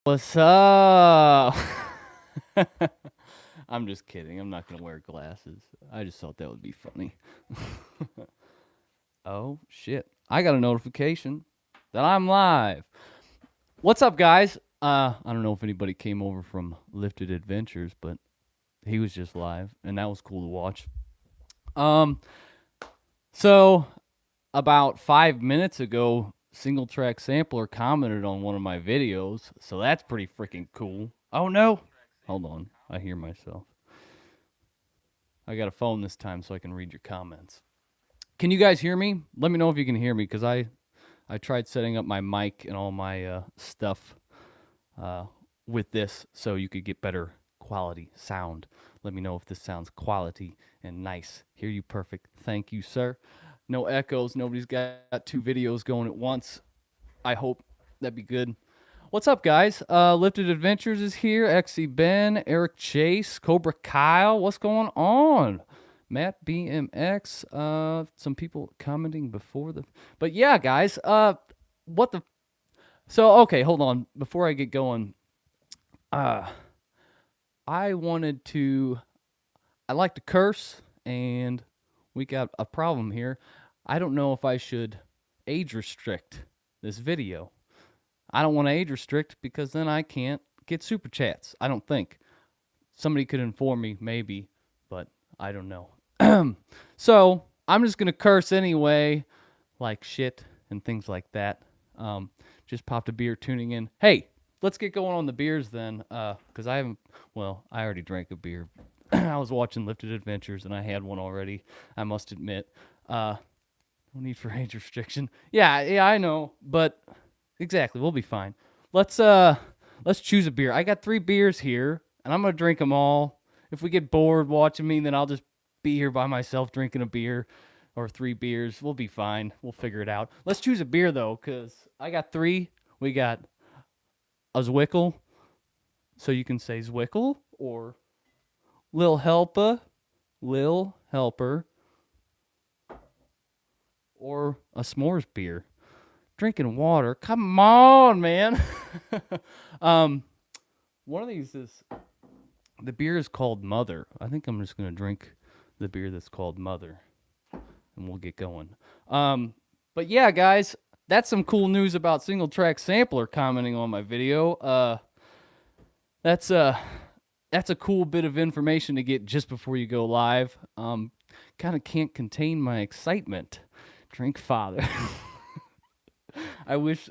What's up? I'm just kidding. I'm not going to wear glasses. I just thought that would be funny. Oh, shit. I got a notification that I'm live. What's up, guys? I don't know if anybody came over from Lifted Adventures, but he was just live, and that was cool to watch. So about 5 minutes ago, Single Track Sampler commented on one of my videos, so that's pretty freaking cool. Oh no! Hold on, I hear myself. I got a phone this time so I can read your comments. Can you guys hear me? Let me know if you can hear me, because I tried setting up my mic and all my stuff with this so you could get better quality sound. Let me know if this sounds quality and nice. Hear you perfect. Thank you, sir. No echoes. Nobody's got two videos going at once. I hope that'd be good. What's up, guys? Lifted Adventures is here. XC Ben, Eric Chase, Cobra Kyle. What's going on? Matt BMX. Some people commenting before the. But yeah, guys. What the. So okay, hold on. Before I get going, I wanted to. I like to curse, and we got a problem here. I don't know if I should age restrict this video. I don't want to age restrict because then I can't get super chats. I don't think. Somebody could inform me, maybe, but I don't know. So I'm just going to curse anyway, like shit and things like that. Just popped a beer tuning in. Hey, let's get going on the beers then, because I already drank a beer. I was watching Lifted Adventures and I had one already, I must admit. No need for age restriction. Yeah, I know, but exactly, we'll be fine. Let's choose a beer. I got 3 beers here, and I'm gonna drink them all. If we get bored watching me, then I'll just be here by myself drinking a beer or 3 beers. We'll be fine. We'll figure it out. Let's choose a beer though, because I got 3. We got a Zwickel, so you can say Zwickel or Lil Helper, or a s'mores beer. Drinking water. Come on, man. One of these is, the beer is called Mother. I think I'm just going to drink the beer that's called Mother, and we'll get going. But yeah, guys, that's some cool news about Single Track Sampler commenting on my video. That's a cool bit of information to get just before you go live. Kind of can't contain my excitement. Drink Father. I wish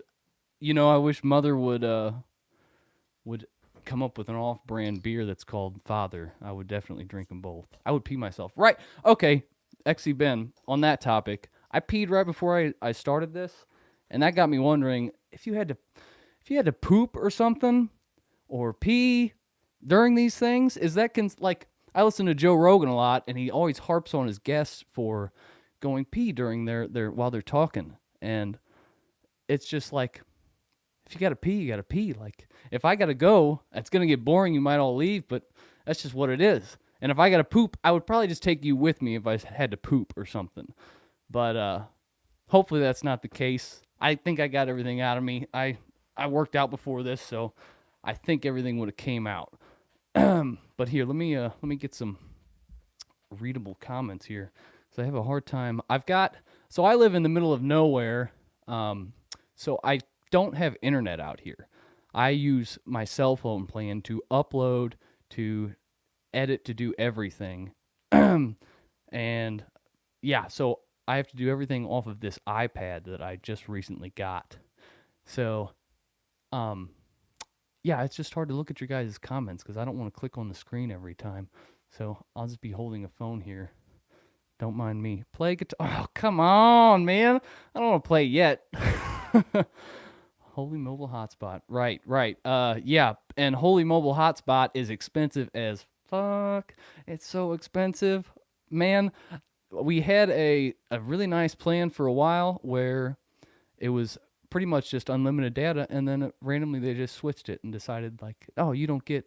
Mother would come up with an off-brand beer that's called Father. I would definitely drink them both. I would pee myself. Right. Okay. XC Ben, on that topic, I peed right before I started this, and that got me wondering if you had to poop or something or pee during these things, is that like, I listen to Joe Rogan a lot, and he always harps on his guests for going pee during their while they're talking, and it's just like, if you gotta pee, you gotta pee. Like, if I gotta go, it's gonna get boring. You might all leave, but that's just what it is. And if I gotta poop, I would probably just take you with me if I had to poop or something. But hopefully that's not the case. I think I got everything out of me. I worked out before this, so I think everything would have came out. But here, let me get some readable comments here. So I have a hard time. So I live in the middle of nowhere. So I don't have internet out here. I use my cell phone plan to upload, to edit, to do everything. And yeah, so I have to do everything off of this iPad that I just recently got. So, yeah, it's just hard to look at your guys' comments because I don't want to click on the screen every time. So I'll just be holding a phone here. Don't mind me. Play guitar. Oh, come on, man. I don't want to play yet. Holy Mobile Hotspot. Right. Yeah, and Holy Mobile Hotspot is expensive as fuck. It's so expensive. Man, we had a really nice plan for a while where it was pretty much just unlimited data, and then randomly they just switched it and decided, like, oh, you don't get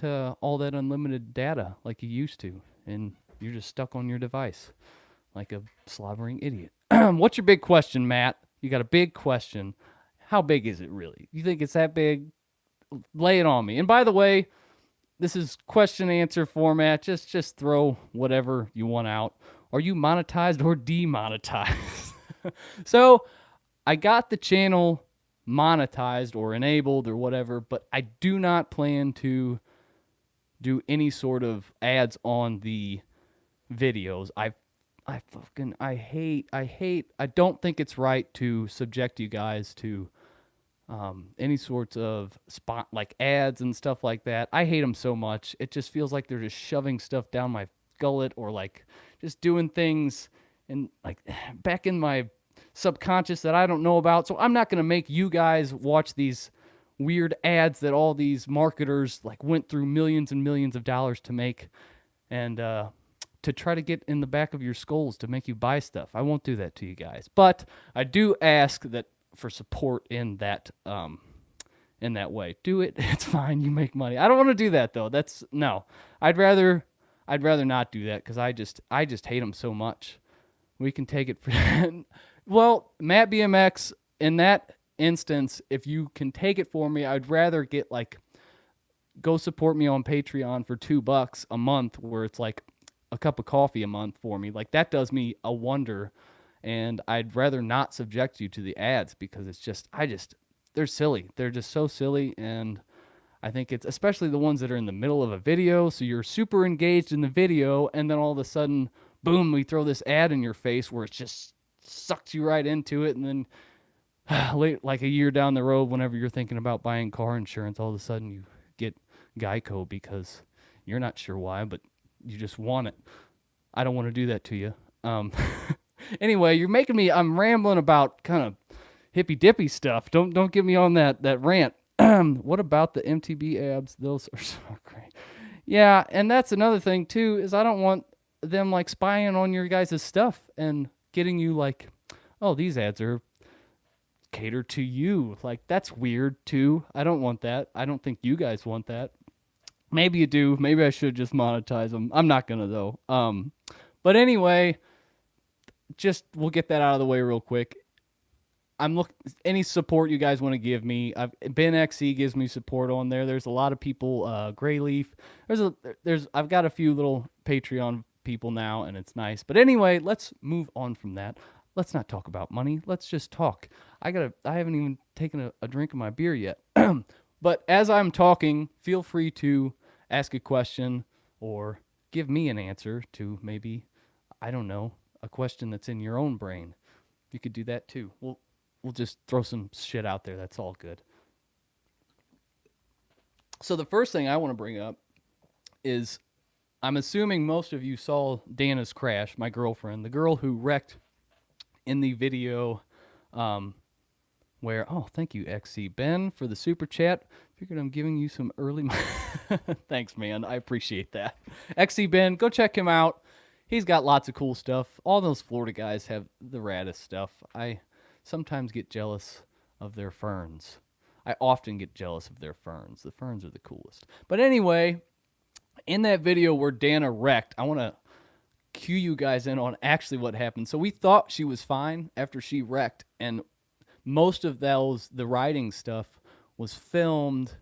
all that unlimited data like you used to, and you're just stuck on your device like a slobbering idiot. What's your big question, Matt? You got a big question. How big is it really? You think it's that big? lay it on me. And by the way, this is question answer format. Just throw whatever you want out. Are you monetized or demonetized? So I got the channel monetized or enabled or whatever, but I do not plan to do any sort of ads on the videos. I don't think it's right to subject you guys to any sorts of spot like ads and stuff like that. I hate them so much. It just feels like they're just shoving stuff down my gullet or like just doing things and like back in my subconscious that I don't know about. So I'm not going to make you guys watch these weird ads that all these marketers like went through millions and millions of dollars to make and to try to get in the back of your skulls to make you buy stuff. I won't do that to you guys. But I do ask that for support in that way. Do it. It's fine. You make money. I don't want to do that though. That's no. I'd rather not do that because I just hate them so much. We can take it for well, Matt BMX in that instance, if you can take it for me, I'd rather get like go support me on Patreon for $2 a month where it's like a cup of coffee a month for me. Like that does me a wonder. And I'd rather not subject you to the ads because it's just they're silly. They're just so silly. And I think it's especially the ones that are in the middle of a video. So you're super engaged in the video. And then all of a sudden, boom, we throw this ad in your face where it just sucks you right into it. And then like a year down the road, whenever you're thinking about buying car insurance, all of a sudden you get Geico because you're not sure why, but you just want it. I don't want to do that to you. Anyway, you're making me. I'm rambling about kind of hippy dippy stuff. Don't get me on that rant. What about the MTB abs? Those are so great. Yeah, and that's another thing too. Is I don't want them like spying on your guys' stuff and getting you like, oh, these ads are catered to you. Like that's weird too. I don't want that. I don't think you guys want that. Maybe you do. Maybe I should just monetize them. I'm not gonna though. But anyway, just we'll get that out of the way real quick. I'm look any support you guys want to give me. Ben XE gives me support on there. There's a lot of people. Grayleaf. I've got a few little Patreon people now, and it's nice. But anyway, let's move on from that. Let's not talk about money. Let's just talk. I haven't even taken a drink of my beer yet. But as I'm talking, feel free to ask a question or give me an answer to maybe, I don't know, a question that's in your own brain. You could do that too. We'll just throw some shit out there. That's all good. So the first thing I want to bring up is I'm assuming most of you saw Dana's crash, my girlfriend, the girl who wrecked in the video where, oh, thank you, XC Ben, for the super chat. Figured I'm giving you some early. Thanks, man. I appreciate that. XC Ben, go check him out. He's got lots of cool stuff. All those Florida guys have the raddest stuff. I sometimes get jealous of their ferns. I often get jealous of their ferns. The ferns are the coolest. But anyway, in that video where Dana wrecked, I want to cue you guys in on actually what happened. So we thought she was fine after she wrecked, and most of the riding stuff was filmed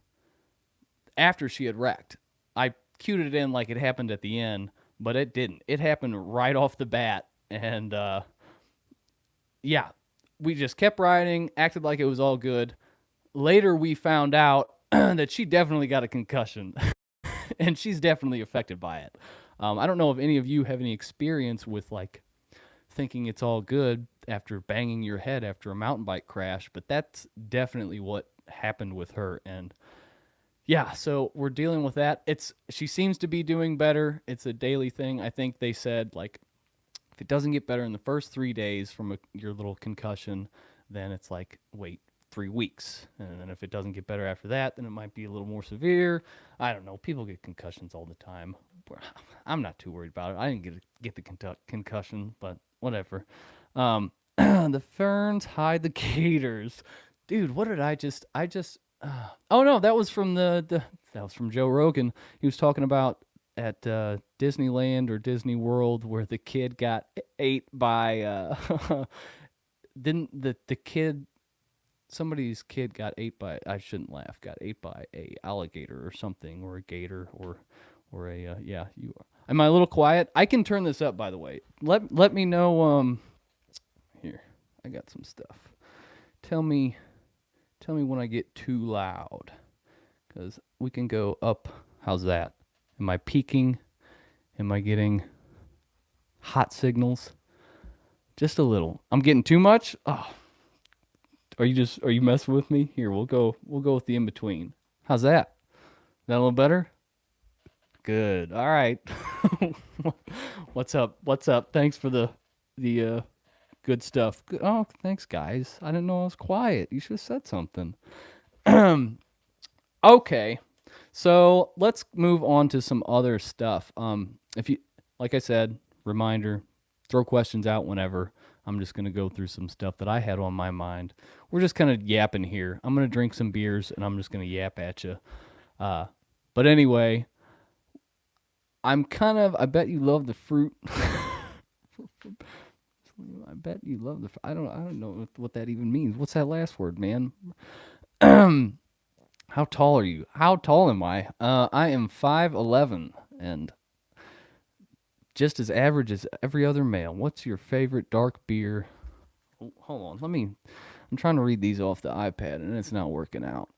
after she had wrecked. I cued it in like it happened at the end, but it didn't. It happened right off the bat, and yeah, we just kept riding, acted like it was all good. Later, we found out that she definitely got a concussion, and she's definitely affected by it. I don't know if any of you have any experience with like thinking it's all good after banging your head after a mountain bike crash, but that's definitely what happened with her. And yeah, so we're dealing with that. She seems to be doing better. It's a daily thing. I think they said like if it doesn't get better in the first 3 days from your little concussion, then it's like wait 3 weeks. And then if it doesn't get better after that, then it might be a little more severe. I don't know. People get concussions all the time. I'm not too worried about it. I didn't get the concussion, but whatever. The ferns hide the gators. Dude, what did I just oh no, that was from that was from Joe Rogan. He was talking about at Disneyland or Disney World where the kid got ate by didn't the kid somebody's kid got ate by, I shouldn't laugh, got ate by a alligator or something, or a gator, or a yeah. You am I a little quiet? I can turn this up, by the way. Let me know. Here, I got some stuff. Tell me when I get too loud, because we can go up. How's that? Am I peaking? Am I getting hot signals? Just a little. I'm getting too much. Oh, are you messing with me? Here, we'll go with the in between. How's that? Is that a little better? Good. All right. What's up? What's up? Thanks for the good stuff. Oh, thanks guys. I didn't know I was quiet. You should have said something. Okay. So, let's move on to some other stuff. If you like I said, reminder, throw questions out whenever. I'm just going to go through some stuff that I had on my mind. We're just kind of yapping here. I'm going to drink some beers and I'm just going to yap at you. But anyway, I bet you love the fruit. I bet you love the I don't know what that even means. What's that last word, man? How tall are you? How tall am I? I am 5'11" and just as average as every other male. What's your favorite dark beer? Oh, hold on. I'm trying to read these off the iPad and it's not working out.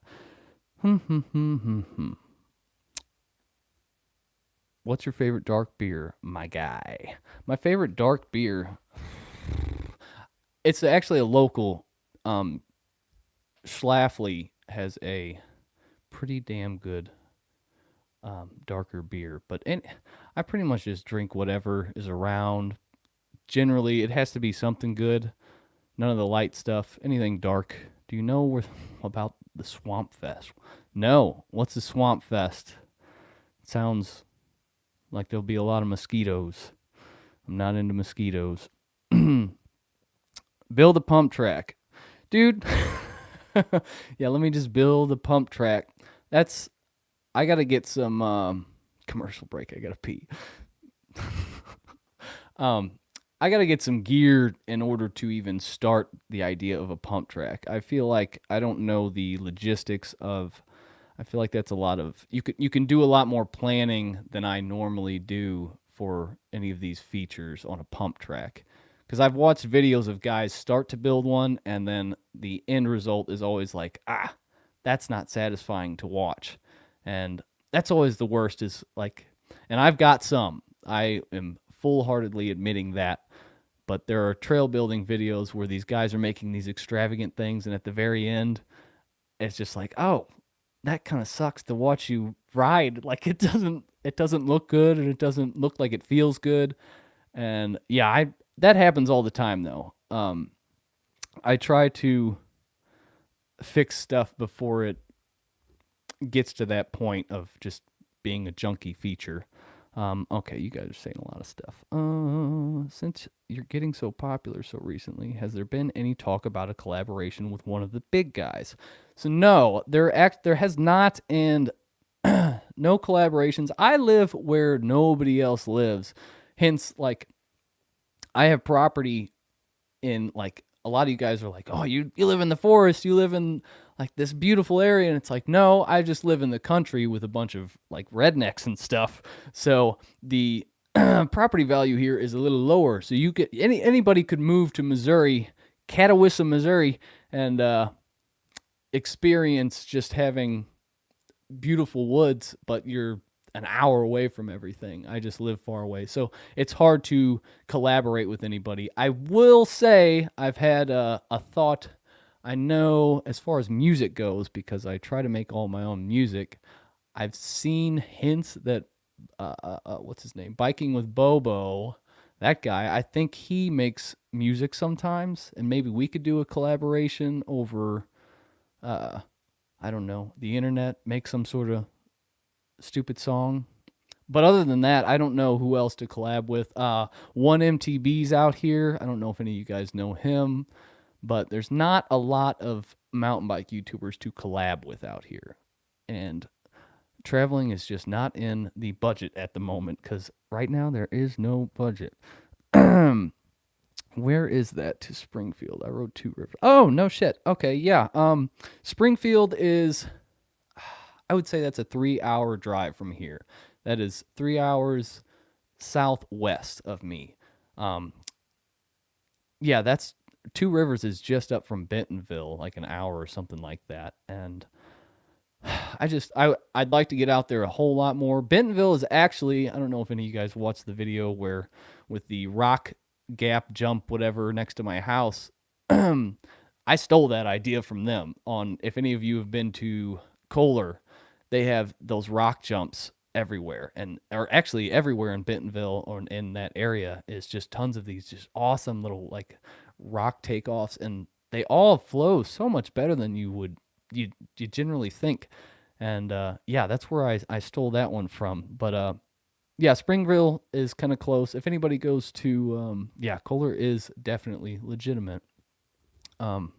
What's your favorite dark beer, my guy? My favorite dark beer, it's actually a local. Schlafly has a pretty damn good darker beer, but I pretty much just drink whatever is around. Generally, it has to be something good. None of the light stuff. Anything dark. Do you know about the Swamp Fest? No. What's the Swamp Fest? It sounds like there'll be a lot of mosquitoes. I'm not into mosquitoes. Build a pump track. Dude. Yeah, let me just build a pump track. I got to get some commercial break. I got to pee. I got to get some gear in order to even start the idea of a pump track. I feel like I don't know the logistics of. I feel like that's a lot of you can do a lot more planning than I normally do for any of these features on a pump track. Because I've watched videos of guys start to build one and then the end result is always like, that's not satisfying to watch. And that's always the worst is like, and I've got some. I am full-heartedly admitting that. But there are trail building videos where these guys are making these extravagant things and at the very end, it's just like, oh, that kind of sucks to watch you ride. Like it doesn't look good and it doesn't look like it feels good. And yeah, that happens all the time though. I try to fix stuff before it gets to that point of just being a junky feature. Okay, you guys are saying a lot of stuff. Since you're getting so popular so recently, has there been any talk about a collaboration with one of the big guys? So no, there has not, and no collaborations. I live where nobody else lives. Hence, like, I have property in, like, a lot of you guys are like, oh, you live in the forest, you live in like this beautiful area, and it's like, no, I just live in the country with a bunch of like rednecks and stuff. So the property value here is a little lower. So you could anybody could move to Missouri, Catawissa, Missouri, and experience just having beautiful woods, but you're an hour away from everything. I just live far away. So it's hard to collaborate with anybody. I will say I've had a thought. I know as far as music goes, because I try to make all my own music, I've seen hints that, what's his name? Biking with Bobo, that guy, I think he makes music sometimes, and maybe we could do a collaboration over, I don't know, the internet, make some sort of stupid song. But other than that, I don't know who else to collab with. One MTB's out here. I don't know if any of you guys know him, but there's not a lot of mountain bike YouTubers to collab with out here. And traveling is just not in the budget at the moment because right now there is no budget. Where is that to Springfield? I rode Two Rivers. Oh, no shit. Okay, yeah. Springfield is, I would say that's a 3-hour drive from here. That is 3 hours southwest of me. Um, yeah, that's Two Rivers is just up from Bentonville, like an hour or something like that. And I'd like to get out there a whole lot more. Bentonville is actually, I don't know if any of you guys watched the video where with the rock gap jump whatever next to my house. I stole that idea from them. On if any of you have been to Kohler, they have those rock jumps everywhere, and or actually everywhere in Bentonville or in that area is just tons of these just awesome little like rock takeoffs, and they all flow so much better than you generally think. And yeah, that's where I stole that one from. But yeah, Springville is kind of close. If anybody goes to yeah, Kohler is definitely legitimate. Um,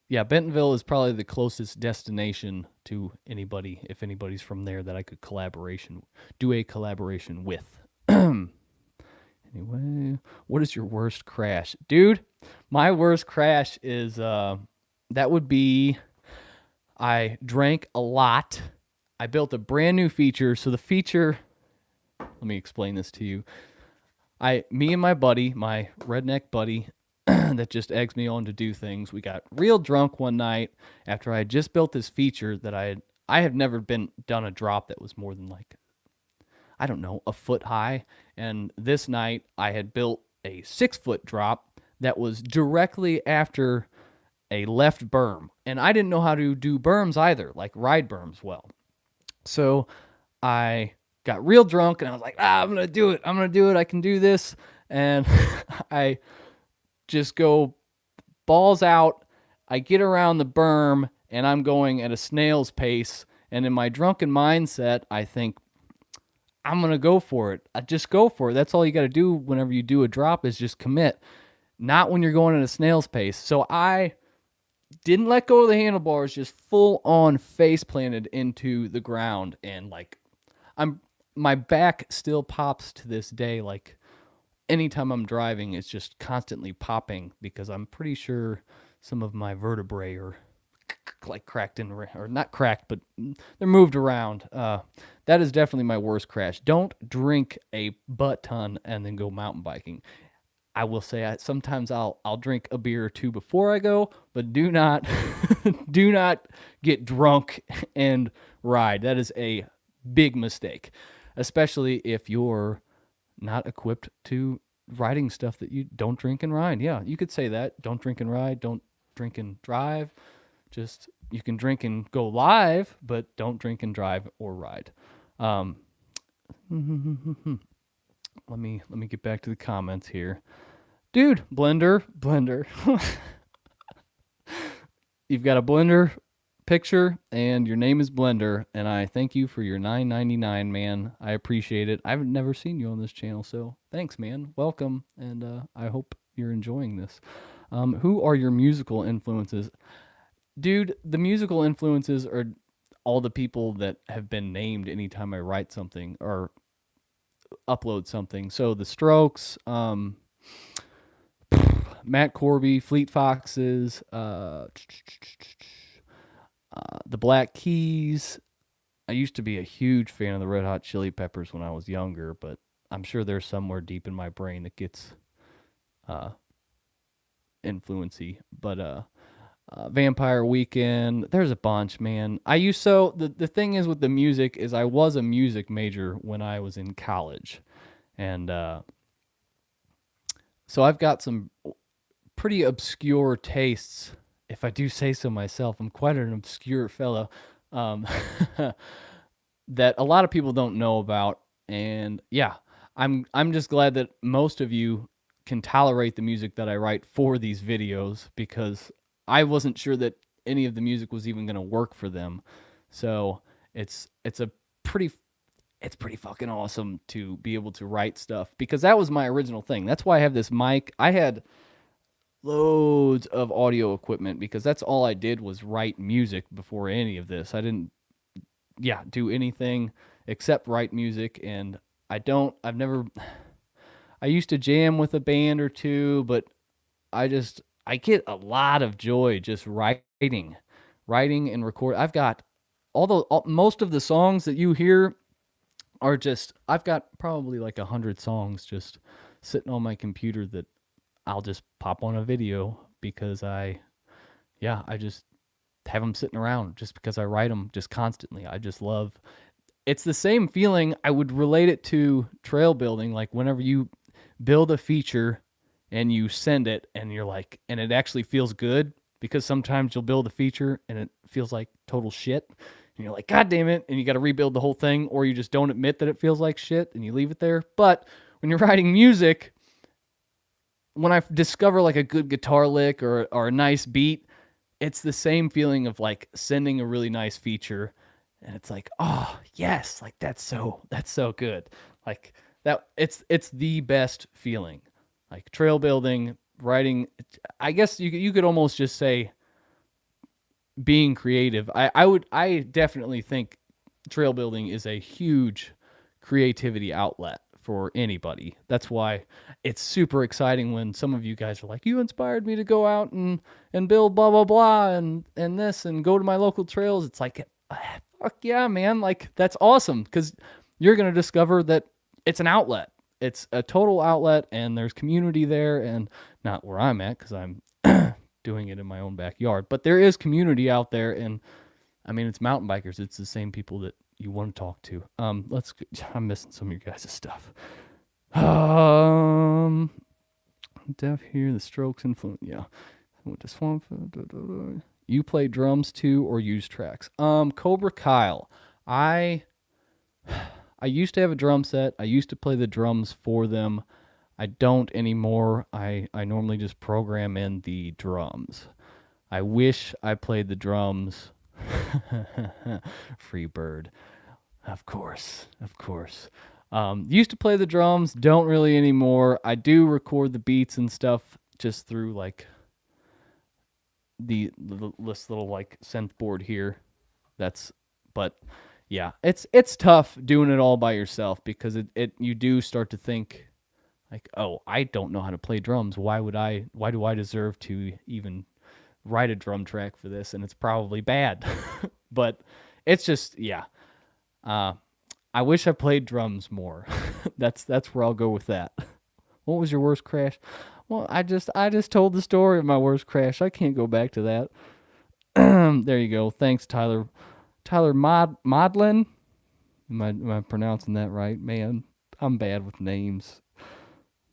yeah, Bentonville is probably the closest destination to anybody, if anybody's from there, that I could do a collaboration with. Anyway, what is your worst crash? Dude, my worst crash is that would be I drank a lot. I built a brand new feature. So the feature, let me explain this to you. Me and my buddy, my redneck buddy, that just eggs me on to do things. We got real drunk one night after I had just built this feature that I have never done a drop that was more than like, I don't know, a foot high. And this night I had built a 6-foot drop that was directly after a left berm. And I didn't know how to do berms either, like ride berms well. So I got real drunk and I was like, I'm going to do it. I'm going to do it. I can do this. And I just go balls out. I get around the berm and I'm going at a snail's pace. And in my drunken mindset, I think, I'm going to go for it. I just go for it. That's all you got to do whenever you do a drop is just commit. Not when you're going at a snail's pace. So I didn't let go of the handlebars, just full on face planted into the ground. And like, my back still pops to this day. Like, anytime I'm driving, it's just constantly popping because I'm pretty sure some of my vertebrae are like cracked in, or not cracked, but they're moved around. That is definitely my worst crash. Don't drink a butt ton and then go mountain biking. I will say sometimes I'll drink a beer or two before I go, but do not do not get drunk and ride. That is a big mistake, especially if you're not equipped to riding stuff that you don't drink and ride. Yeah, you could say that. Don't drink and ride. Don't drink and drive. Just you can drink and go live, but don't drink and drive or ride. Let me get back to the comments here. Dude, Blender. You've got a Blender picture and your name is Blender, and I thank you for your $9.99, man. I appreciate it. I've never seen you on this channel, so thanks, man. Welcome, and I hope you're enjoying this. Who are your musical influences? Dude, the musical influences are all the people that have been named anytime I write something or upload something. So the Strokes, Matt Corby, Fleet Foxes, the Black Keys. I used to be a huge fan of the Red Hot Chili Peppers when I was younger, but I'm sure there's somewhere deep in my brain that gets influency. But Vampire Weekend, there's a bunch, man. The thing is with the music is I was a music major when I was in college, and so I've got some pretty obscure tastes, if I do say so myself. I'm quite an obscure fellow that a lot of people don't know about. And yeah, I'm just glad that most of you can tolerate the music that I write for these videos, because I wasn't sure that any of the music was even going to work for them. So it's pretty fucking awesome to be able to write stuff, because that was my original thing. That's why I have this mic. I had loads of audio equipment because that's all I did was write music before any of this. I didn't do anything except write music, and I've never I used to jam with a band or two, but I get a lot of joy just writing and record. I've got most of the songs that you hear are just I've got probably like 100 songs just sitting on my computer that I'll just pop on a video because I just have them sitting around just because I write them just constantly. I just love. It's the same feeling. I would relate it to trail building, like whenever you build a feature and you send it and you're like, and it actually feels good, because sometimes you'll build a feature and it feels like total shit. And you're like, God damn it. And you got to rebuild the whole thing, or you just don't admit that it feels like shit and you leave it there. But when you're writing music, when I discover like a good guitar lick or a nice beat, it's the same feeling of like sending a really nice feature, and it's like, oh yes, like that's so good. Like that, it's the best feeling. Like trail building, writing. I guess you could almost just say being creative. I definitely think trail building is a huge creativity outlet for anybody. That's why it's super exciting when some of you guys are like, you inspired me to go out and build blah blah blah and this and go to my local trails. It's like, fuck yeah, man. Like that's awesome, because you're gonna discover that it's an outlet. It's a total outlet, and there's community there, and not where I'm at because I'm doing it in my own backyard. But there is community out there, and I mean, it's mountain bikers. It's the same people that you want to talk to. I'm missing some of your guys' stuff. Deaf here, the Strokes influence. Yeah. Went to Swamp. You play drums too, or use tracks? Cobra Kyle. I used to have a drum set. I used to play the drums for them. I don't anymore. I normally just program in the drums. I wish I played the drums. Free bird. Of course. Used to play the drums, don't really anymore. I do record the beats and stuff just through like this little like synth board here. But yeah, it's tough doing it all by yourself, because it you do start to think like, oh, I don't know how to play drums. Why do I deserve to even write a drum track for this? And it's probably bad. But it's just, yeah. I wish I played drums more. That's where I'll go with that. What was your worst crash? Well, I just told the story of my worst crash. I can't go back to that. There you go. Thanks, Tyler. Tyler Modlin. Am I pronouncing that right? Man, I'm bad with names.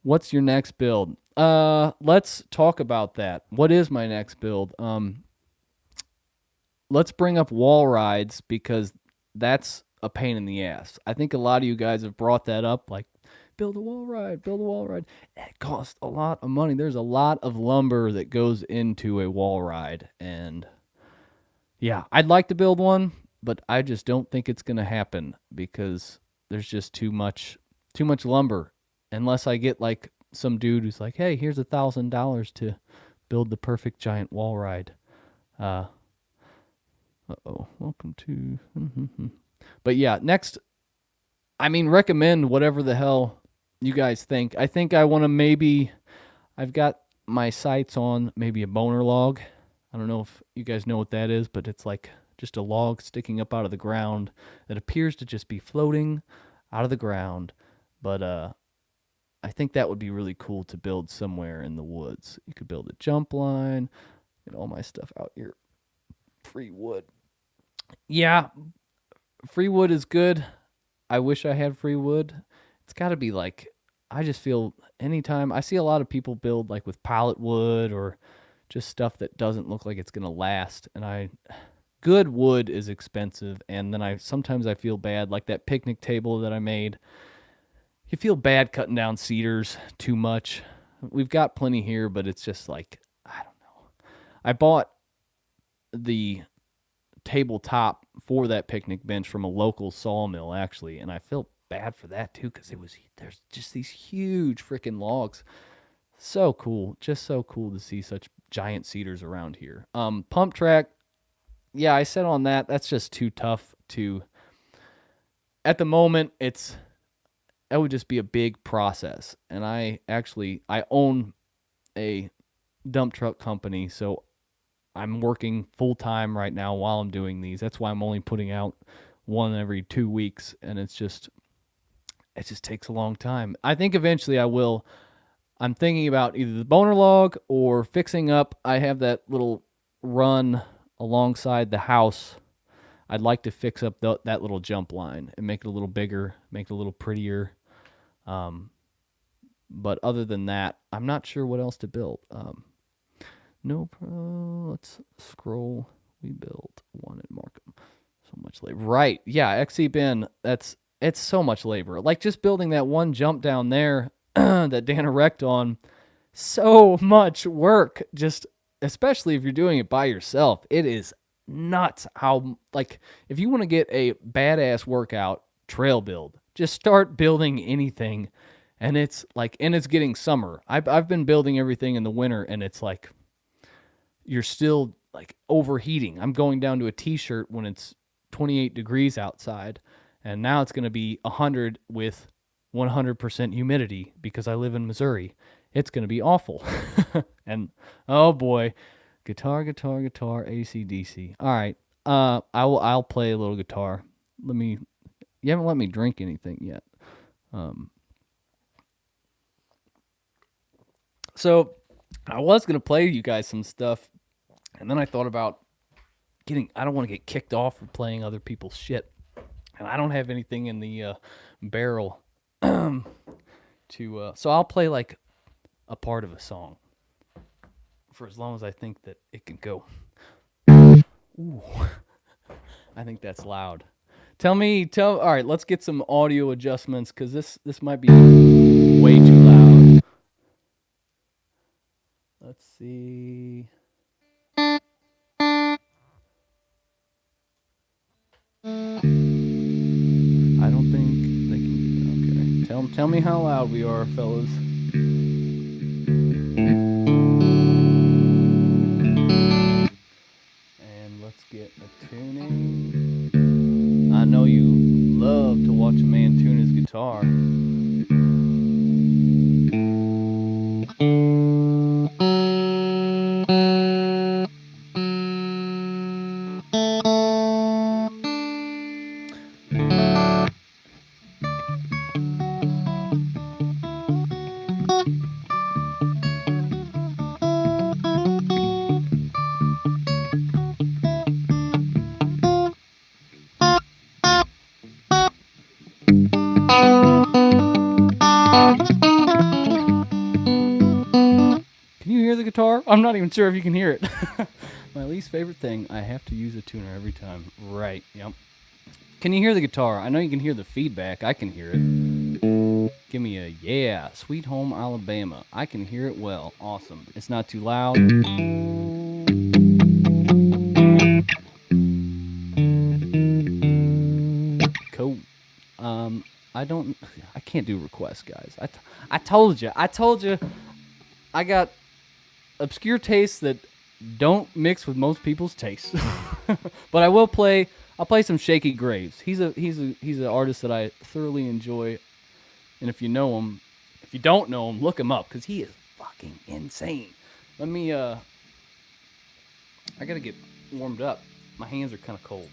What's your next build? Let's talk about that. What is my next build? Let's bring up wall rides, because that's a pain in the ass. I think a lot of you guys have brought that up, like, build a wall ride. It costs a lot of money. There's a lot of lumber that goes into a wall ride, and yeah, I'd like to build one, but I just don't think it's going to happen, because there's just too much lumber. Unless I get like some dude who's like, hey, here's $1,000 to build the perfect giant wall ride. Welcome to. But yeah, next, I mean, recommend whatever the hell you guys think. I think I want to I've got my sights on maybe a boner log. I don't know if you guys know what that is, but it's like just a log sticking up out of the ground that appears to just be floating out of the ground. But I think that would be really cool to build somewhere in the woods. You could build a jump line. Get all my stuff out here. Free wood. Yeah, free wood is good. I wish I had free wood. It's got to be like, I just feel anytime I see a lot of people build like with pallet wood or just stuff that doesn't look like it's going to last. And good wood is expensive. And then sometimes I feel bad, like that picnic table that I made. You feel bad cutting down cedars too much. We've got plenty here, but it's just like, I don't know. I bought the tabletop for that picnic bench from a local sawmill, actually, and I feel bad for that too, because there's just these huge freaking logs. So cool. Just so cool to see such giant cedars around here. Pump track. Yeah, I said on that. That's just too tough to. At the moment, that would just be a big process. And I own a dump truck company, so I'm working full time right now while I'm doing these. That's why I'm only putting out one every 2 weeks, and it just takes a long time. I think eventually I will. I'm thinking about either the boner log or fixing up. I have that little run alongside the house. I'd like to fix up that little jump line and make it a little bigger, make it a little prettier. But other than that, I'm not sure what else to build. Let's scroll. We built one at Markham. So much labor. Right. Yeah, XC bin, it's so much labor. Like just building that one jump down there that Dana wrecked on, so much work. Just especially if you're doing it by yourself. It is nuts how, like, if you want to get a badass workout trail build, just start building anything. And it's getting summer. I've been building everything in the winter, and it's like you're still like overheating. I'm going down to a t-shirt when it's 28 degrees outside, and now it's going to be 100 with 100% humidity because I live in Missouri. It's going to be awful. And oh boy, guitar, AC/DC. All right. I'll play a little guitar. You haven't let me drink anything yet. So I was going to play you guys some stuff, and then I thought about I don't want to get kicked off for playing other people's shit. And I don't have anything in the barrel so I'll play like a part of a song for as long as I think that it can go. Ooh. I think that's loud. All right, let's get some audio adjustments because this might be way too loud. Let's see. I don't think they can. Okay. Tell me how loud we are, fellas. And let's get a tuning. I know you love to watch a man tune his guitar. Guitar? I'm not even sure if you can hear it. My least favorite thing, I have to use a tuner every time. Right, yep. Can you hear the guitar? I know you can hear the feedback. I can hear it. Give me a yeah. Sweet Home Alabama. I can hear it well. Awesome. It's not too loud. Cool. I can't do requests, guys. I told you. I got obscure tastes that don't mix with most people's tastes. But I'll play some Shaky Graves. He's an artist that I thoroughly enjoy. And if you don't know him, look him up because he is fucking insane. Let me I gotta get warmed up. My hands are kind of cold.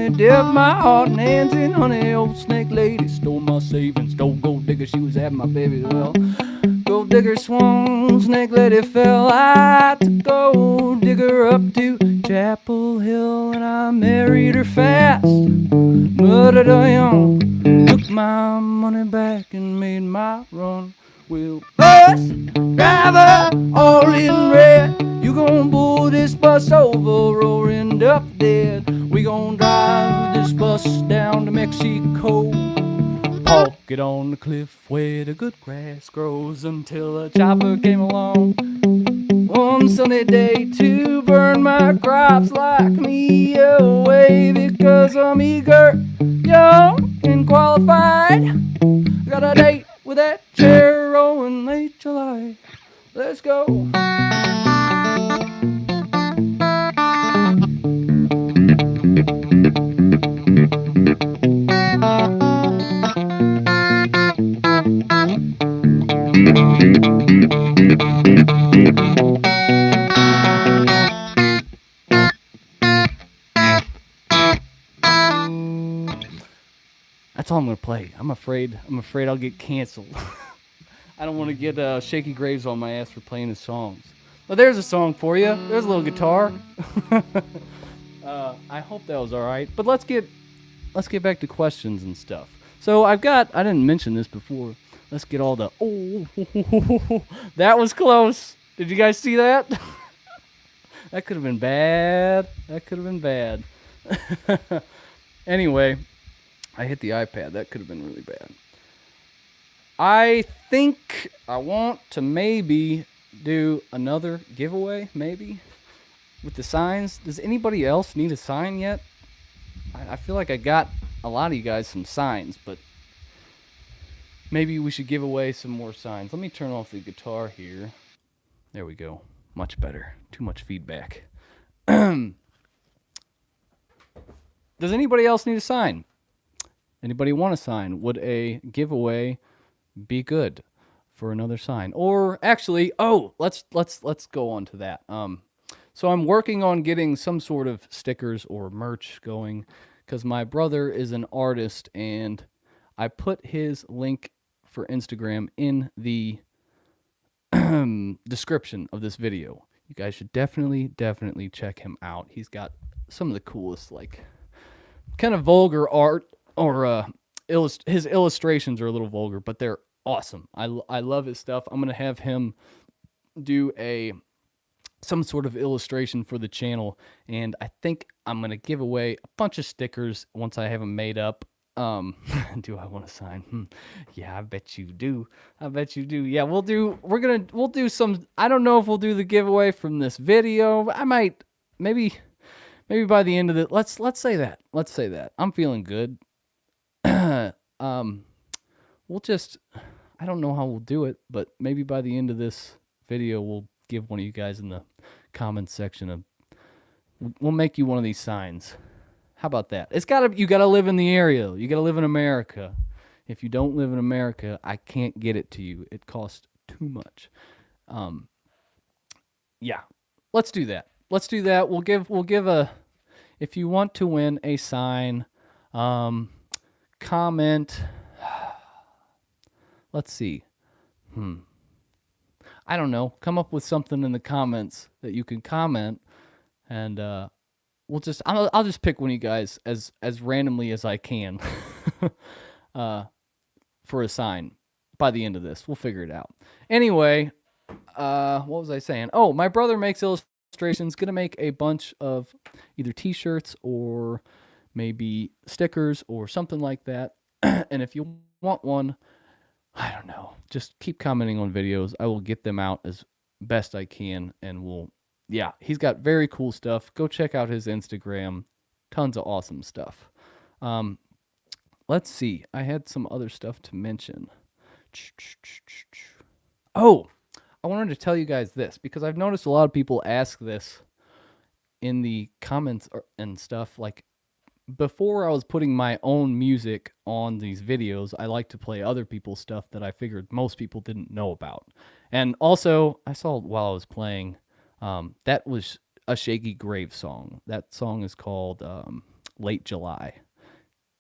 honey dipped my heart in Nancy, honey, old snake lady stole my savings. Stole gold digger, she was having my baby. Well, gold digger swung, snake lady fell. I took gold digger up to Chapel Hill and I married her fast. Murdered her young, took my money back and made my run. Well, bus driver, all in red, you gon' pull this bus over or end up dead. We gon' drive this bus down to Mexico, park it on the cliff where the good grass grows until a chopper came along one sunny day to burn my crops, lock me away because I'm eager, young, and qualified. Got a date with that Chero in late July. Let's go. That's all I'm gonna play. I'm afraid I'll get canceled. I don't want to get Shaky Graves on my ass for playing his songs. But there's a song for you. There's a little guitar. I hope that was all right. But let's get back to questions and stuff. So I didn't mention this before. Let's get all the that was close. Did you guys see that? That could have been bad. Anyway, I hit the iPad. That could have been really bad. I think I want to maybe do another giveaway, maybe, with the signs. Does anybody else need a sign yet? I feel like I got a lot of you guys some signs, but maybe we should give away some more signs. Let me turn off the guitar here. There we go. Much better. Too much feedback. Does anybody else need a sign? Anybody want a sign? Would a giveaway be good for another sign? Or actually, let's go on to that. So I'm working on getting some sort of stickers or merch going because my brother is an artist and I put his link for Instagram in the description of this video. You guys should definitely check him out. He's got some of the coolest, like, kind of vulgar art, or his illustrations are a little vulgar, but they're awesome. I love his stuff. I'm gonna have him do some sort of illustration for the channel, and I think I'm gonna give away a bunch of stickers once I have them made up. Do I want to sign? Yeah, I bet you do. Yeah, we'll do some. I don't know if we'll do the giveaway from this video. I might, maybe by the end of it. Let's say that. I'm feeling good. We'll just, I don't know how we'll do it, but maybe by the end of this video, we'll give one of you guys in the comments section we'll make you one of these signs. How about that? You gotta live in the area. You gotta live in America. If you don't live in America, I can't get it to you. It costs too much. Yeah, let's do that. We'll give if you want to win a sign, comment. Let's see. I don't know. Come up with something in the comments that you can comment, and I'll just pick one of you guys as randomly as I can for a sign by the end of this. We'll figure it out. Anyway, what was I saying? Oh, my brother makes illustrations. Gonna make a bunch of either t-shirts or maybe stickers or something like that. And if you want one, I don't know, just keep commenting on videos. I will get them out as best I can, and he's got very cool stuff. Go check out his Instagram. Tons of awesome stuff. Let's see. I had some other stuff to mention. Oh, I wanted to tell you guys this because I've noticed a lot of people ask this in the comments and stuff. Like, before I was putting my own music on these videos, I like to play other people's stuff that I figured most people didn't know about. And also, I saw while I was playing, that was a Shaky Graves song. That song is called late July.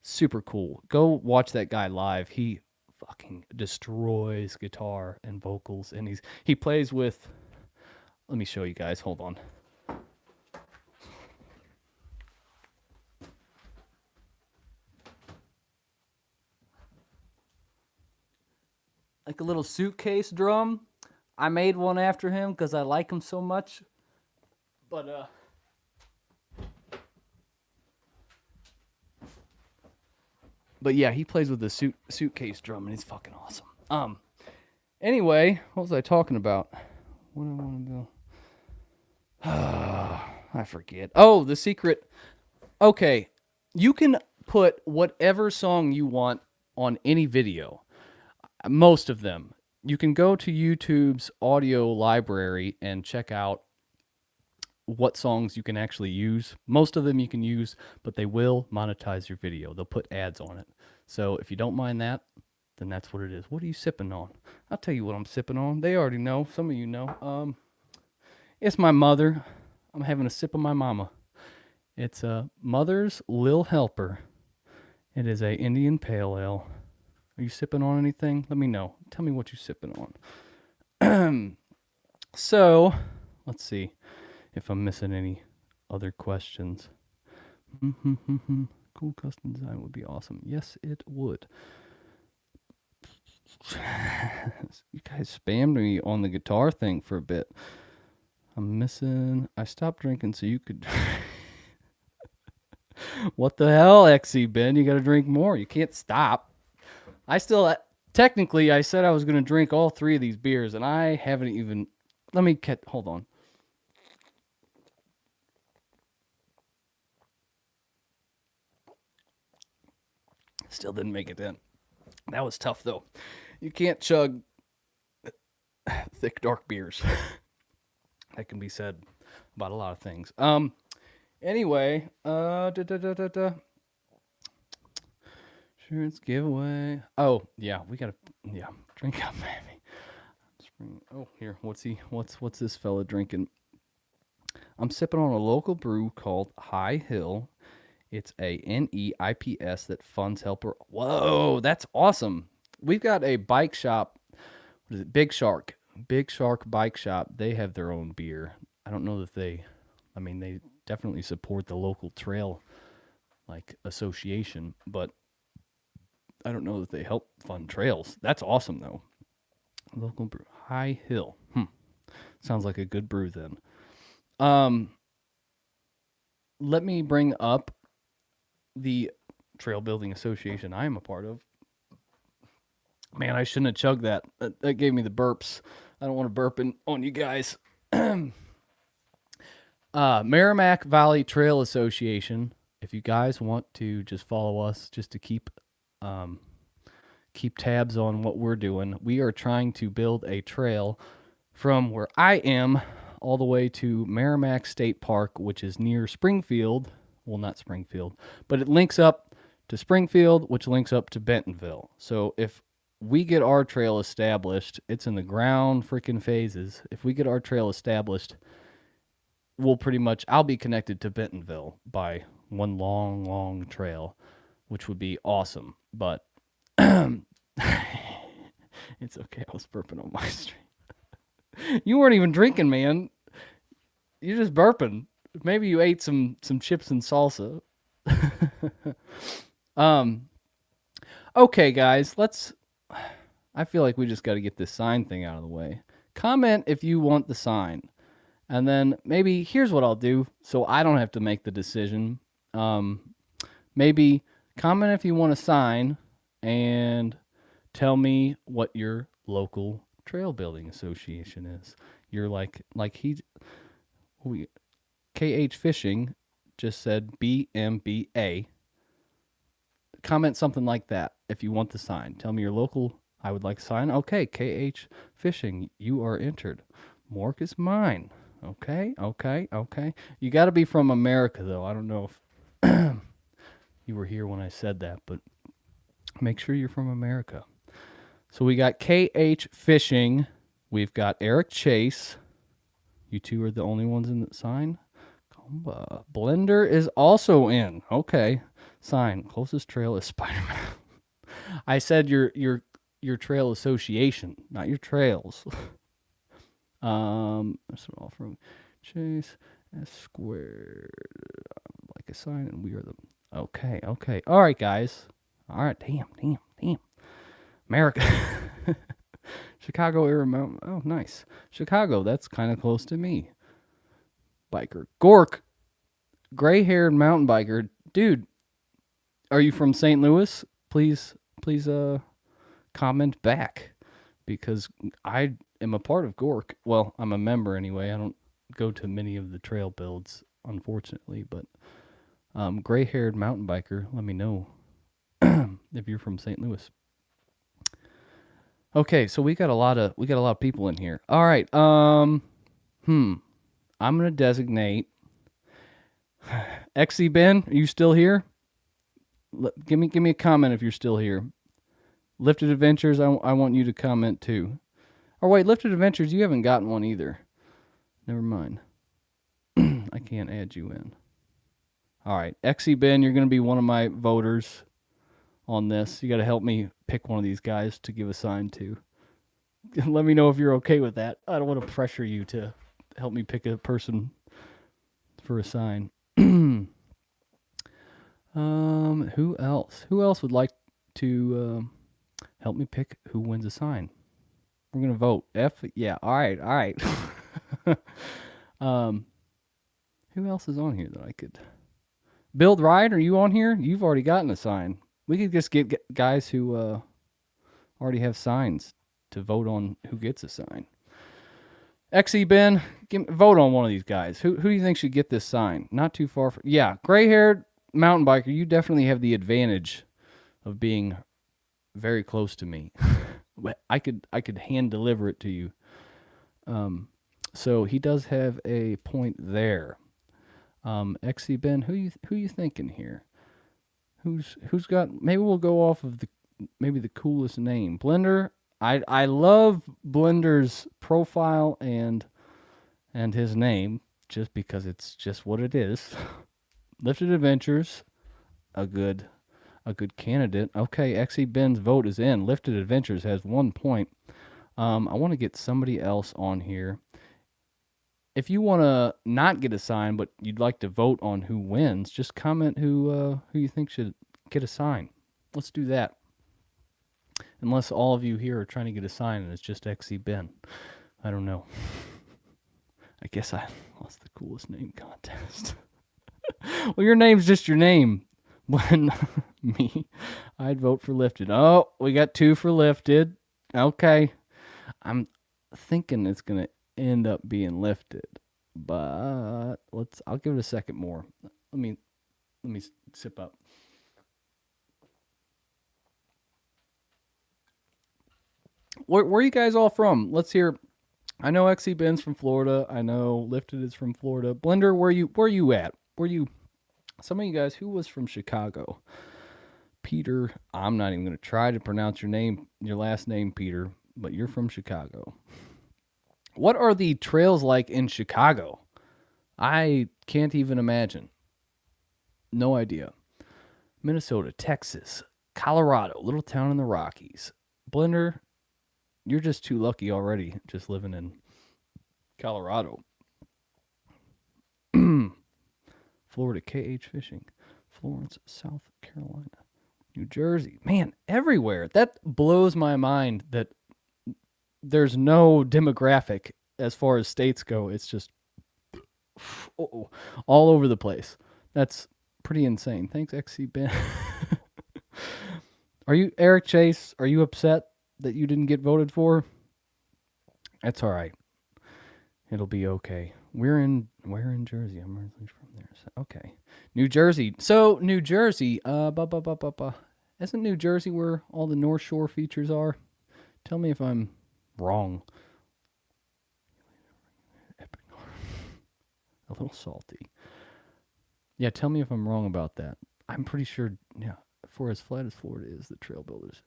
Super cool. Go watch that guy live. He fucking destroys guitar and vocals, and he plays with. Let me show you guys. Hold on. Like a little suitcase drum. I made one after him because I like him so much. But yeah, he plays with the suitcase drum, and it's fucking awesome. Anyway, what was I talking about? What do I want to do? I forget. Oh, the secret. Okay, you can put whatever song you want on any video. Most of them. You can go to YouTube's audio library and check out what songs you can actually use. Most of them you can use, but they will monetize your video. They'll put ads on it. So if you don't mind that, then that's what it is. What are you sipping on? I'll tell you what I'm sipping on. They already know. Some of you know. It's my mother. I'm having a sip of my mama. It's a Mother's Lil Helper. It is a Indian Pale Ale. Are you sipping on anything? Let me know. Tell me what you're sipping on. So, let's see if I'm missing any other questions. Cool custom design would be awesome. Yes, it would. You guys spammed me on the guitar thing for a bit. I stopped drinking so you could. What the hell, XC Ben? You got to drink more. You can't stop. Technically, I said I was going to drink all 3 of these beers, and I haven't even. Hold on. Still didn't make it in. That was tough, though. You can't chug thick, dark beers. That can be said about a lot of things. Anyway, insurance giveaway. Oh, yeah, we gotta, drink up, baby. Oh, here, what's this fella drinking? I'm sipping on a local brew called High Hill. It's a NEIPS that funds helper. Whoa, that's awesome. We've got a bike shop. What is it? Big Shark Bike Shop. They have their own beer. I don't know that they definitely support the local trail association, but I don't know that they help fund trails. That's awesome though. Local brew, High Hill. Sounds like a good brew then. Let me bring up the trail building association I am a part of. Man, I shouldn't have chugged that. That gave me the burps. I don't want to burp on you guys. Merrimack Valley Trail Association. If you guys want to just follow us, just to keep tabs on what we're doing, we are trying to build a trail from where I am all the way to Merrimack State Park, which is near Springfield. Well, not Springfield, but it links up to Springfield, which links up to Bentonville. So if we get our trail established, it's in the ground freaking phases. If we get our trail established, I'll be connected to Bentonville by one long trail, which would be awesome. But it's okay. I was burping on my stream. You weren't even drinking, man. You're just burping. Maybe you ate some chips and salsa. Okay, guys, I feel like we just got to get this sign thing out of the way. Comment if you want the sign. And then maybe here's what I'll do so I don't have to make the decision. Maybe comment if you want a sign and tell me what your local trail building association is. You're KH Fishing just said BMBA. Comment something like that if you want the sign. Tell me your local. I would like a sign. Okay, KH Fishing, you are entered. Mork is mine. Okay. You got to be from America, though. I don't know if you were here when I said that, but make sure you're from America. So we got KH Fishing. We've got Eric Chase. You two are the only ones in the sign. Blender is also in. Okay. Sign. Closest trail is Spider-Man. I said your trail association, not your trails. That's all from Chase S squared like a sign, and we are the. Okay. All right, guys. All right. Damn. America. Chicago area mountain. Oh, nice. Chicago. That's kind of close to me. Biker. Gork. Gray-haired mountain biker. Dude, are you from St. Louis? Please, comment back, because I am a part of Gork. Well, I'm a member anyway. I don't go to many of the trail builds, unfortunately, but gray-haired mountain biker, let me know if you're from St. Louis. Okay, so we got a lot of people in here. All right. I'm gonna designate XE Ben. Are you still here? Give me a comment if you're still here. Lifted Adventures, I want you to comment too. Or wait, Lifted Adventures, you haven't gotten one either. Never mind. I can't add you in. All right, XE Ben, you're gonna be one of my voters on this. You got to help me pick one of these guys to give a sign to. Let me know if you're okay with that. I don't want to pressure you to help me pick a person for a sign. Who else? Who else would like to help me pick who wins a sign? We're gonna vote. Yeah. All right. Who else is on here that I could? Build Ride, are you on here? You've already gotten a sign. We could just get guys who already have signs to vote on who gets a sign. XE Ben, vote on one of these guys. Who do you think should get this sign? Not too far from. Yeah, gray-haired mountain biker, you definitely have the advantage of being very close to me. I could hand deliver it to you. So he does have a point there. XE Ben, who you thinking here? Who's got? Maybe we'll go off of the coolest name. Blender. I love Blender's profile and his name, just because it's just what it is. Lifted Adventures, a good candidate. Okay, XE Ben's vote is in. Lifted Adventures has 1 point. I want to get somebody else on here. If you want to not get a sign, but you'd like to vote on who wins, just comment who you think should get a sign. Let's do that. Unless all of you here are trying to get a sign and it's just XE Ben. I don't know. I guess I lost the coolest name contest. Well, your name's just your name. When me, I'd vote for Lifted. Oh, we got 2 for Lifted. Okay. I'm thinking it's going to end up being Lifted, but I'll give it a second more. Let me sip up. Where are you guys all from? Let's hear. I know XE Ben's from Florida. I know Lifted is from Florida. Blender, where you at? Some of you guys, who was from Chicago? Peter, I'm not even going to try to pronounce your last name, Peter, but you're from Chicago. What are the trails like in Chicago? I can't even imagine. No idea. Minnesota, Texas, Colorado, little town in the Rockies. Blender, you're just too lucky already, just living in Colorado. Florida, KH Fishing. Florence, South Carolina. New Jersey. Man, everywhere. That blows my mind that there's no demographic as far as states go. It's just all over the place. That's pretty insane. Thanks, XE Ben. Are you, Eric Chase, are you upset that you didn't get voted for? That's all right. It'll be okay. We're in Jersey. I'm originally from there. So, okay. New Jersey. So, New Jersey, isn't New Jersey where all the North Shore features are? Tell me if I'm wrong. A little salty. Yeah, tell me if I'm wrong about that. I'm pretty sure, yeah, for as flat as Florida is, the trail builders.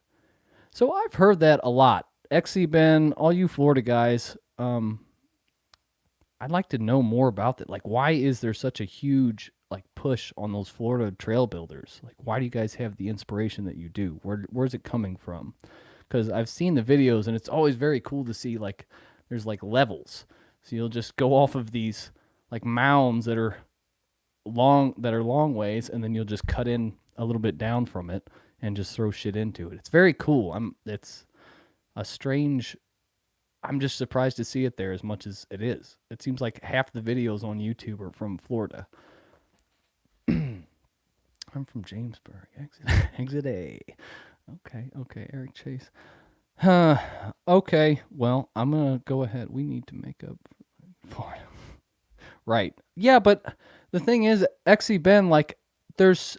So I've heard that a lot. XE Ben, all you Florida guys, I'd like to know more about that. Like, why is there such a huge like push on those Florida trail builders? Like, why do you guys have the inspiration that you do? Where's it coming from? Because I've seen the videos and it's always very cool to see like there's like levels. So you'll just go off of these like mounds that are long ways, and then you'll just cut in a little bit down from it and just throw shit into it. It's very cool. It's a strange. I'm just surprised to see it there as much as it is. It seems like half the videos on YouTube are from Florida. I'm from Jamesburg. Exit A. Okay, Eric Chase. Okay, well, I'm gonna go ahead. We need to make up for Florida. Right. Yeah, but the thing is, XC Ben, like, there's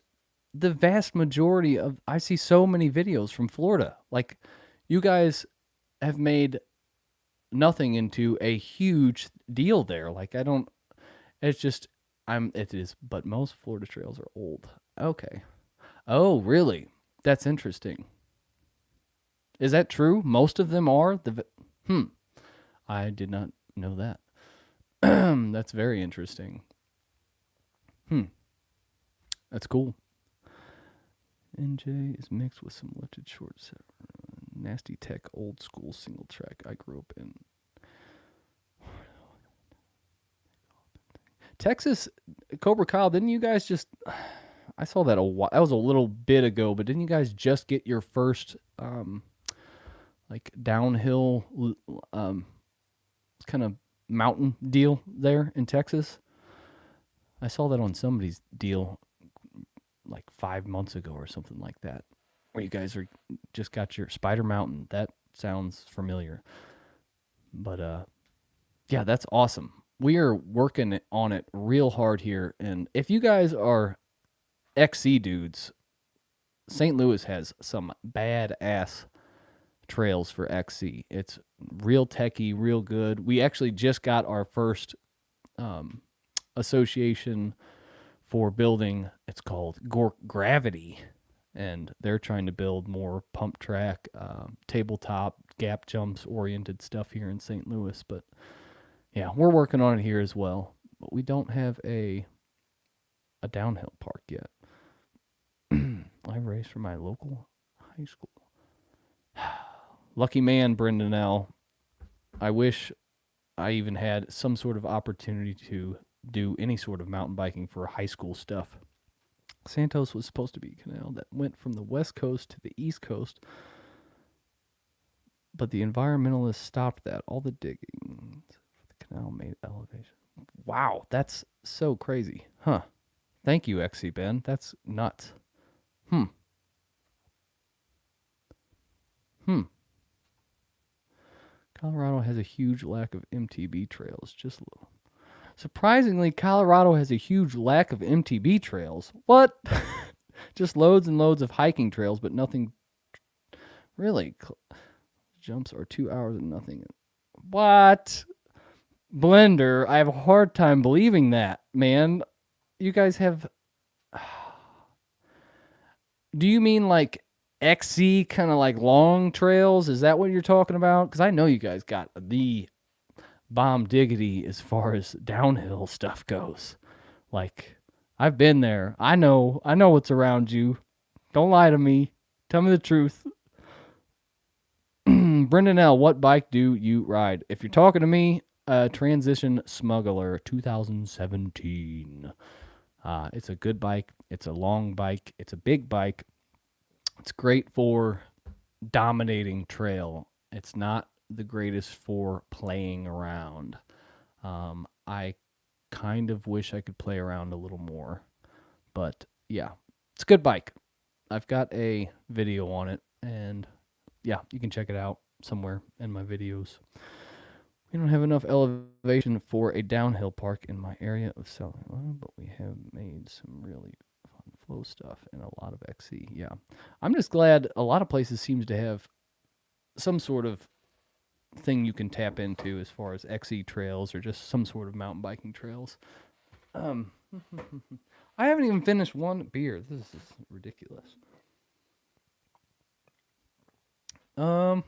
the vast majority of I see so many videos from Florida. Like, you guys have made nothing into a huge deal there. Like, I don't. It's just It is, but most Florida trails are old. Okay. Oh, really? That's interesting. Is that true? Most of them are I did not know that. That's very interesting. That's cool. NJ is mixed with some lifted shorts. Nasty tech, old school single track I grew up in. Texas, Cobra Kyle, didn't you guys just? I saw that that was a little bit ago, but didn't you guys just get your first like downhill kind of mountain deal there in Texas? I saw that on somebody's deal like 5 months ago or something like that, where you guys are just got your Spider Mountain. That sounds familiar, but yeah, that's awesome. We are working on it real hard here, and if you guys are XC dudes, St. Louis has some badass trails for XC. It's real techy, real good. We actually just got our first association for building. It's called Gravity, and they're trying to build more pump track, tabletop, gap jumps oriented stuff here in St. Louis. But yeah, we're working on it here as well. But we don't have a downhill park yet. I race for my local high school. Lucky man, Brendan L. I wish I even had some sort of opportunity to do any sort of mountain biking for high school stuff. Santos was supposed to be a canal that went from the west coast to the east coast, but the environmentalists stopped that. All the digging. The canal made elevation. Wow, that's so crazy. Huh. Thank you, XC Ben. That's nuts. Colorado has a huge lack of MTB trails. Just a little. Surprisingly, Colorado has a huge lack of MTB trails. What? Just loads and loads of hiking trails, but nothing. Really? Jumps are 2 hours and nothing. What? Blender, I have a hard time believing that, man. You guys have. Do you mean like XC kind of like long trails? Is that what you're talking about? Because I know you guys got the bomb diggity as far as downhill stuff goes. Like, I've been there. I know what's around you. Don't lie to me. Tell me the truth. Brendan L., what bike do you ride? If you're talking to me, Transition Smuggler 2017. It's a good bike. It's a long bike. It's a big bike. It's great for dominating trail. It's not the greatest for playing around. I kind of wish I could play around a little more. But yeah, it's a good bike. I've got a video on it, and yeah, you can check it out somewhere in my videos. We don't have enough elevation for a downhill park in my area of South Carolina, but we have made some really fun flow stuff and a lot of XC. Yeah. I'm just glad a lot of places seems to have some sort of thing you can tap into as far as XC trails or just some sort of mountain biking trails. I haven't even finished one beer. This is ridiculous. Oh,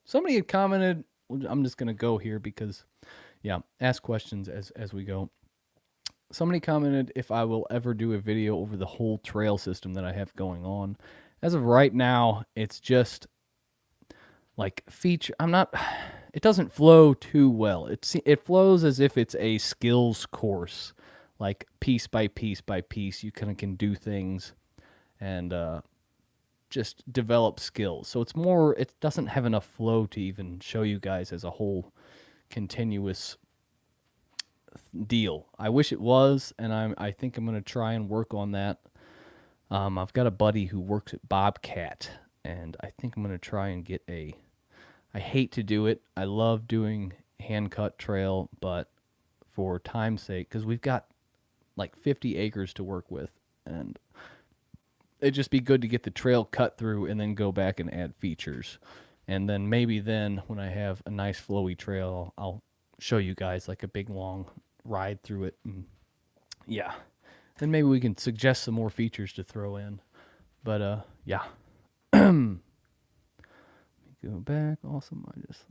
somebody had commented I'm just gonna go here because, yeah, ask questions as we go. Somebody commented if I will ever do a video over the whole trail system that I have going on. As of right now, it's just like feature. I'm not. It doesn't flow too well. It flows as if it's a skills course, like piece by piece by piece. You kind of can do things and just develop skills. So it's more. It doesn't have enough flow to even show you guys as a whole continuous deal. I wish it was, and I think I'm gonna try and work on that. I've got a buddy who works at Bobcat, and I think I'm gonna try and get a. I hate to do it. I love doing hand cut trail, but for time's sake, because we've got like 50 acres to work with, and it'd just be good to get the trail cut through and then go back and add features. And then maybe then when I have a nice flowy trail, I'll show you guys like a big long ride through it. And yeah. Then maybe we can suggest some more features to throw in. But yeah. Go back. Awesome. It's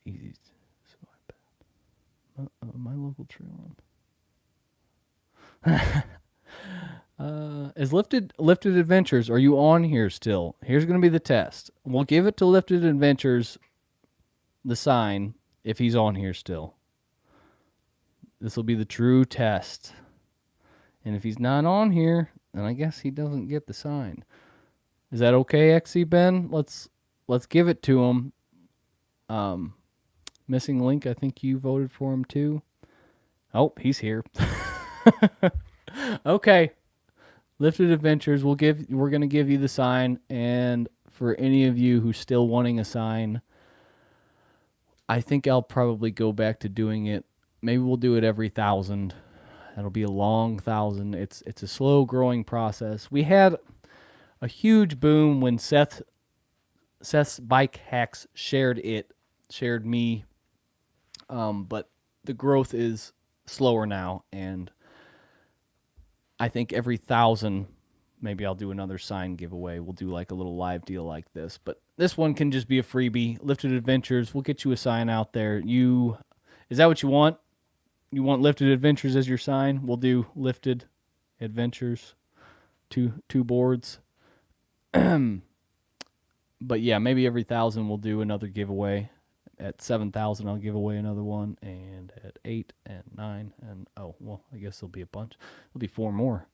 easy. So I bet. My local trail run. Is Lifted Adventures, are you on here still? Here's going to be the test. We'll give it to Lifted Adventures, the sign, if he's on here still. This will be the true test. And if he's not on here, then I guess he doesn't get the sign. Is that okay, XC Ben? Let's give it to him. Missing link, I think you voted for him too. Oh, he's here. Okay. Lifted Adventures, we're gonna give you the sign, and for any of you who's still wanting a sign, I think I'll probably go back to doing it. Maybe we'll do it every 1,000. That'll be a long 1,000. It's a slow growing process. We had a huge boom when Seth's Bike Hacks shared me, but the growth is slower now, and I think every 1,000, maybe I'll do another sign giveaway. We'll do like a little live deal like this, but this one can just be a freebie. Lifted Adventures, we'll get you a sign out there. Is that what you want? You want Lifted Adventures as your sign? We'll do Lifted Adventures, two boards. But yeah, maybe every 1,000 we'll do another giveaway. At 7,000, I'll give away another one, and at 8 and 9, and I guess there'll be a bunch. There'll be 4 more.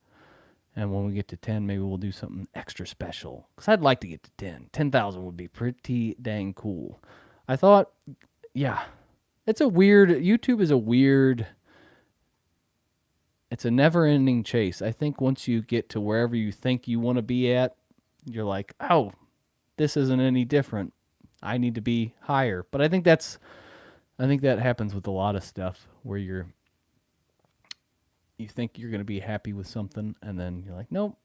And when we get to 10, maybe we'll do something extra special. Because I'd like to get to 10. 10,000 would be pretty dang cool. I thought, yeah, YouTube is a weird, it's a never-ending chase. I think once you get to wherever you think you want to be at, you're like, oh, this isn't any different. I need to be higher. But I think that happens with a lot of stuff where you think you're going to be happy with something, and then you're like, nope,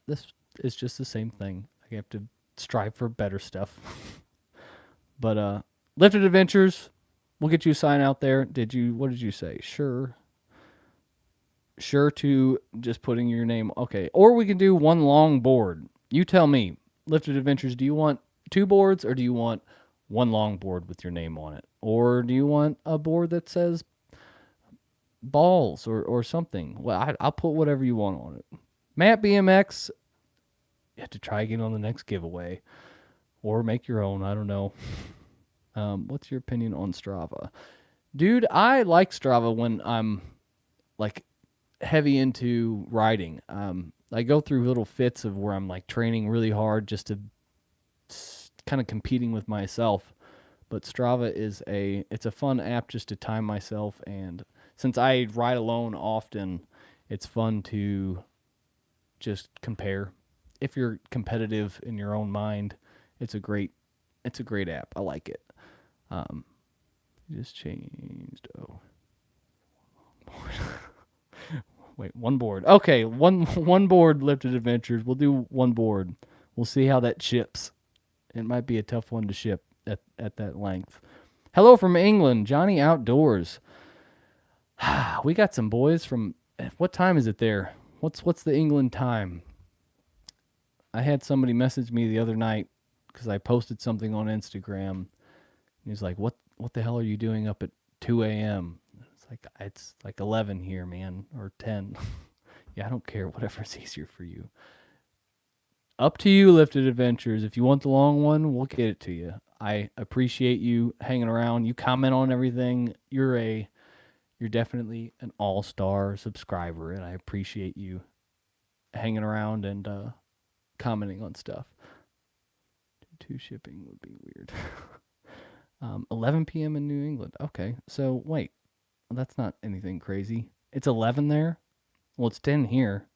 this is just the same thing. I have to strive for better stuff. But Lifted Adventures, we'll get you a sign out there. What did you say? Sure to just putting your name. Okay. Or we can do one long board. You tell me. Lifted Adventures, do you want 2 boards, or do you want one long board with your name on it? Or do you want a board that says balls or something? Well, I'll put whatever you want on it. Matt BMX, you have to try again on the next giveaway. Or make your own. I don't know. What's your opinion on Strava? Dude, I like Strava when I'm like heavy into riding. I go through little fits of where I'm like training really hard just to kind of competing with myself. But Strava it's a fun app just to time myself, and since I ride alone often, it's fun to just compare. If you're competitive in your own mind, it's a great app. I like it. Just changed. Wait, one board. Okay, one board. Lifted Adventures. We'll do one board. We'll see how that ships. It might be a tough one to ship at that length. Hello from England, Johnny Outdoors. We got some boys from. What time is it there? What's the England time? I had somebody message me the other night because I posted something on Instagram. And he's like, "What the hell are you doing up at 2 a.m.?" It's like 11 here, man, or 10. Yeah, I don't care. Whatever's easier for you. Up to you, Lifted Adventures. If you want the long one, we'll get it to you. I appreciate you hanging around. You comment on everything. You're definitely an all-star subscriber, and I appreciate you hanging around and commenting on stuff. 2 shipping would be weird. 11 p.m. in New England. Okay, so wait, that's not anything crazy. It's 11 there. Well, it's 10 here.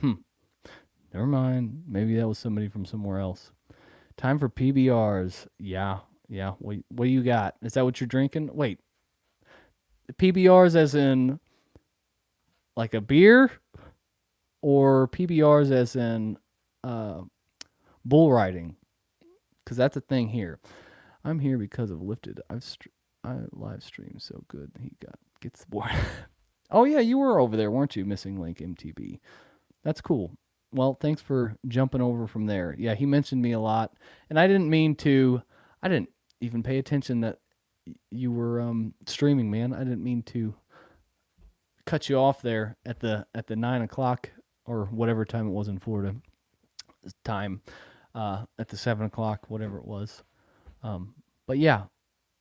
Never mind. Maybe that was somebody from somewhere else. Time for PBRs. Yeah. What do you got? Is that what you're drinking? Wait. PBRs as in like a beer, or PBRs as in bull riding? Because that's a thing here. I'm here because of Lifted. I live stream so good. He gets bored. Oh yeah, you were over there, weren't you? Missing Link MTB. That's cool. Well, thanks for jumping over from there. Yeah, he mentioned me a lot, and I didn't even pay attention that you were streaming, man. I didn't mean to cut you off there at the 9 o'clock or whatever time it was in Florida time, at the 7 o'clock, whatever it was. But yeah,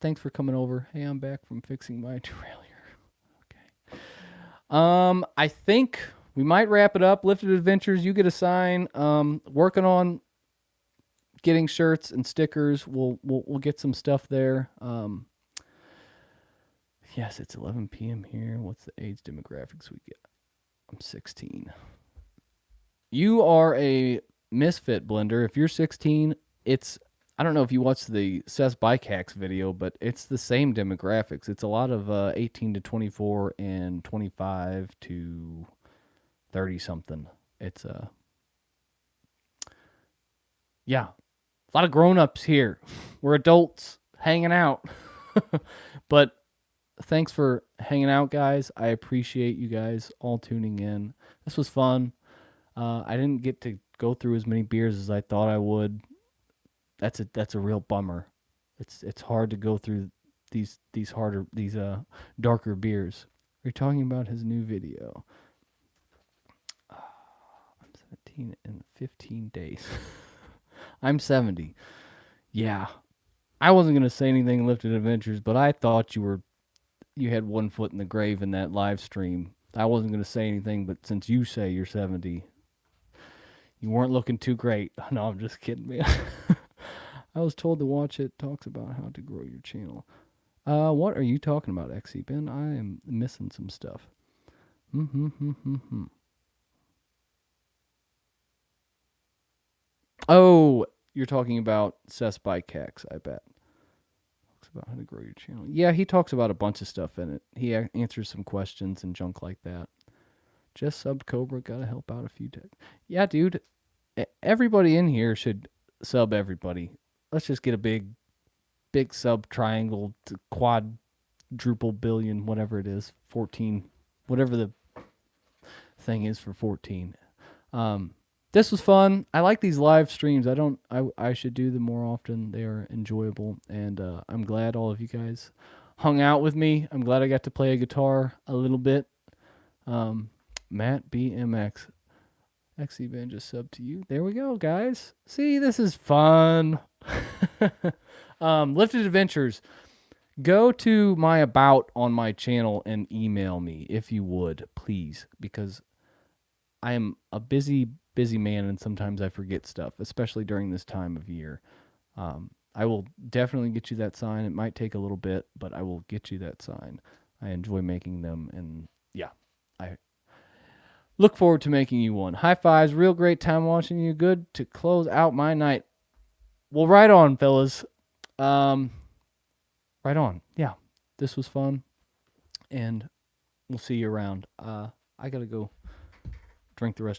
thanks for coming over. Hey, I'm back from fixing my derailleur. Okay. I think we might wrap it up. Lifted Adventures, you get a sign. Working on getting shirts and stickers. We'll get some stuff there. Yes, it's 11 p.m. here. What's the age demographics we get? I'm 16. You are a misfit, Blender. If you're 16, I don't know if you watched the Cess Bike Hacks video, but it's the same demographics. It's a lot of 18 to 24 and 25 to 30 something. It's yeah, a lot of grown-ups here. We're adults hanging out. But thanks for hanging out, guys. I appreciate you guys all tuning in. This was fun. I didn't get to go through as many beers as I thought I would. That's a real bummer. It's hard to go through these darker beers. We're talking about his new video. I'm 17 in 15 days. I'm 70. Yeah. I wasn't going to say anything Lifted Adventures, but I thought you had one foot in the grave in that live stream. I wasn't going to say anything, but since you say you're 70, you weren't looking too great. No, I'm just kidding, man. I was told to watch it. Talks about how to grow your channel. What are you talking about, XC Ben? I am missing some stuff. Oh, you're talking about Cess Bike Hacks, I bet. Talks about how to grow your channel. Yeah, he talks about a bunch of stuff in it. He answers some questions and junk like that. Just sub Cobra, gotta help out a few times. Yeah, dude. Everybody in here should sub everybody. Let's just get a big sub triangle to quadruple billion, whatever it is, 14, whatever the thing is for 14. This was fun. I like these live streams. I should do them more often. They are enjoyable, and I'm glad all of you guys hung out with me. I'm glad I got to play a guitar a little bit. Matt BMX. XC Ben just subbed to you. There we go, guys. See, this is fun. Lifted Adventures. Go to my about on my channel and email me if you would, please, because I am a busy man and sometimes I forget stuff, especially during this time of year. I will definitely get you that sign. It might take a little bit, but I will get you that sign. I enjoy making them, and yeah, I look forward to making you one. High fives. Real great time watching you. Good to close out my night. Well, right on, fellas. Right on. Yeah, this was fun, and we'll see you around. I gotta go drink the rest